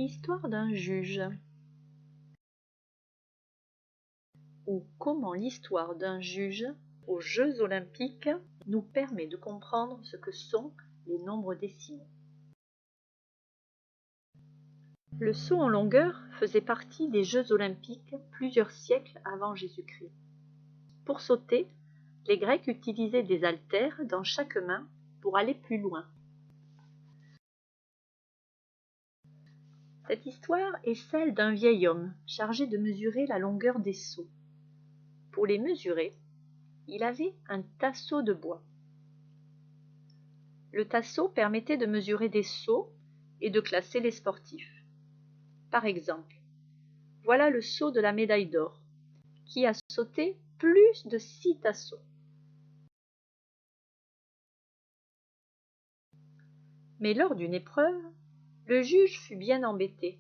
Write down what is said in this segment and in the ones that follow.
Histoire d'un juge, ou comment l'histoire d'un juge aux Jeux olympiques nous permet de comprendre ce que sont les nombres décimaux. Le saut en longueur faisait partie des Jeux olympiques plusieurs siècles avant Jésus-Christ. Pour sauter, les Grecs utilisaient des haltères dans chaque main pour aller plus loin. Cette histoire est celle d'un vieil homme chargé de mesurer la longueur des sauts. Pour les mesurer, il avait un tasseau de bois. Le tasseau permettait de mesurer des sauts et de classer les sportifs. Par exemple, voilà le saut de la médaille d'or, qui a sauté plus de 6 tassauts. Mais lors d'une épreuve, le juge fut bien embêté.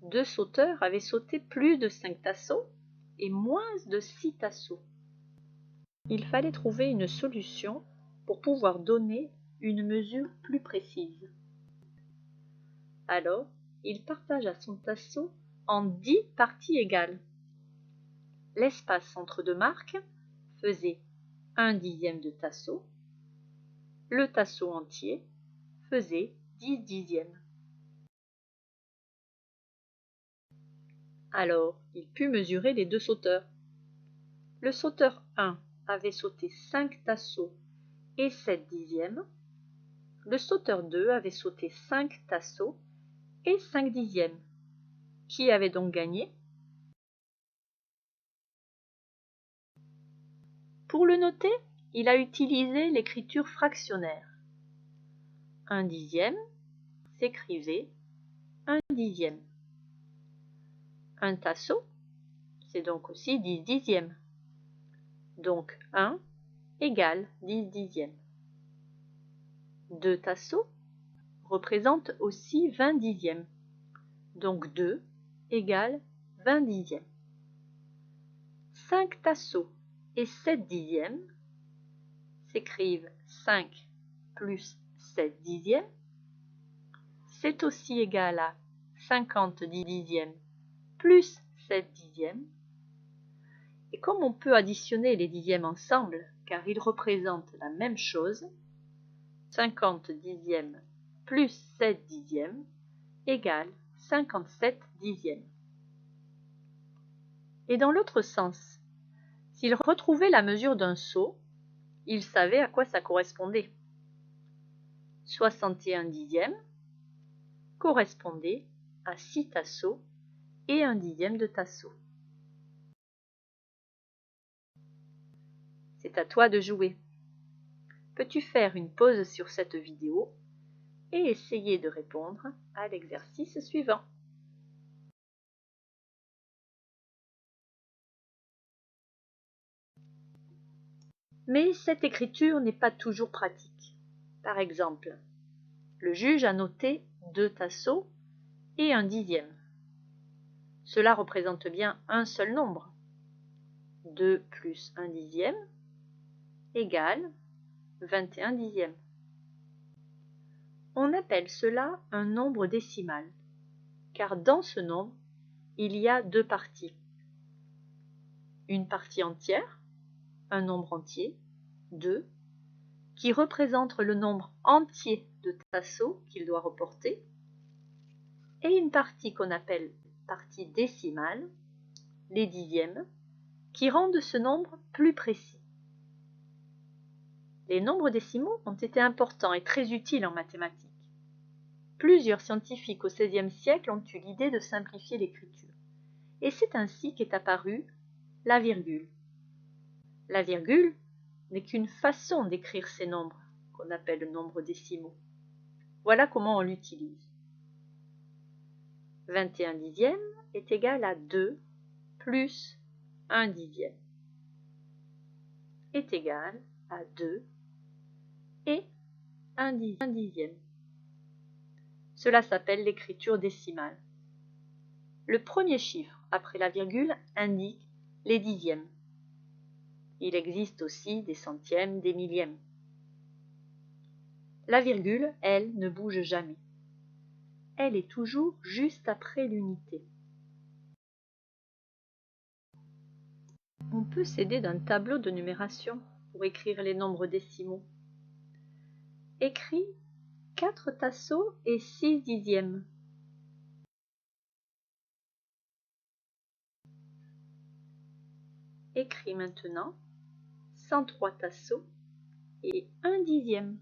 2 sauteurs avaient sauté plus de 5 tassauts et moins de 6 tassauts. Il fallait trouver une solution pour pouvoir donner une mesure plus précise. Alors, il partagea son tasseau en 10 parties égales. L'espace entre 2 marques faisait 1/10 de tasseau. Le tasseau entier faisait 10 dixièmes. Alors, il put mesurer les 2 sauteurs. Le sauteur 1 avait sauté 5 tassauts et 7 dixièmes. Le sauteur 2 avait sauté 5 tassauts et 5 dixièmes. Qui avait donc gagné? Pour le noter, il a utilisé l'écriture fractionnaire. 1 dixième s'écrivait 1 dixième. Un tasseau, c'est donc aussi 10 dixièmes. Donc 1 égale 10 dixièmes. 2 tasseaux représentent aussi 20 dixièmes. Donc 2 égale 20 dixièmes. 5 tasseaux et 7 dixièmes s'écrivent 5 plus 7 dixièmes. C'est aussi égal à 50 dixièmes plus 7 dixièmes. Et comme on peut additionner les dixièmes ensemble, car ils représentent la même chose, 50 dixièmes plus 7 dixièmes égale 57 dixièmes. Et dans l'autre sens, s'il retrouvait la mesure d'un saut, il savait à quoi ça correspondait. 61 dixièmes correspondait à 6 tassauts et 1 dixième de tasseau. C'est à toi de jouer. Peux-tu faire une pause sur cette vidéo et essayer de répondre à l'exercice suivant? Mais cette écriture n'est pas toujours pratique. Par exemple, le juge a noté 2 tasseaux et 1 dixième. Cela représente bien un seul nombre. 2 plus 1 dixième égale 21 dixièmes. On appelle cela un nombre décimal, car dans ce nombre, il y a 2 parties. Une partie entière, un nombre entier, 2, qui représente le nombre entier de tasseaux qu'il doit reporter, et une partie qu'on appelle partie décimale, les dixièmes, qui rendent ce nombre plus précis. Les nombres décimaux ont été importants et très utiles en mathématiques. Plusieurs scientifiques au XVIe siècle ont eu l'idée de simplifier l'écriture, et c'est ainsi qu'est apparue la virgule. La virgule n'est qu'une façon d'écrire ces nombres, qu'on appelle nombres décimaux. Voilà comment on l'utilise. 21 dixièmes est égal à 2 plus 1 dixième est égal à 2 et 1 dixième. Cela s'appelle l'écriture décimale. Le premier chiffre après la virgule indique les dixièmes. Il existe aussi des centièmes, des millièmes. La virgule, elle, ne bouge jamais. elle est toujours juste après l'unité. On peut s'aider d'un tableau de numération pour écrire les nombres décimaux. Écris 4 tasseaux et 6 dixièmes. Écris maintenant 103 tasseaux et 1 dixième.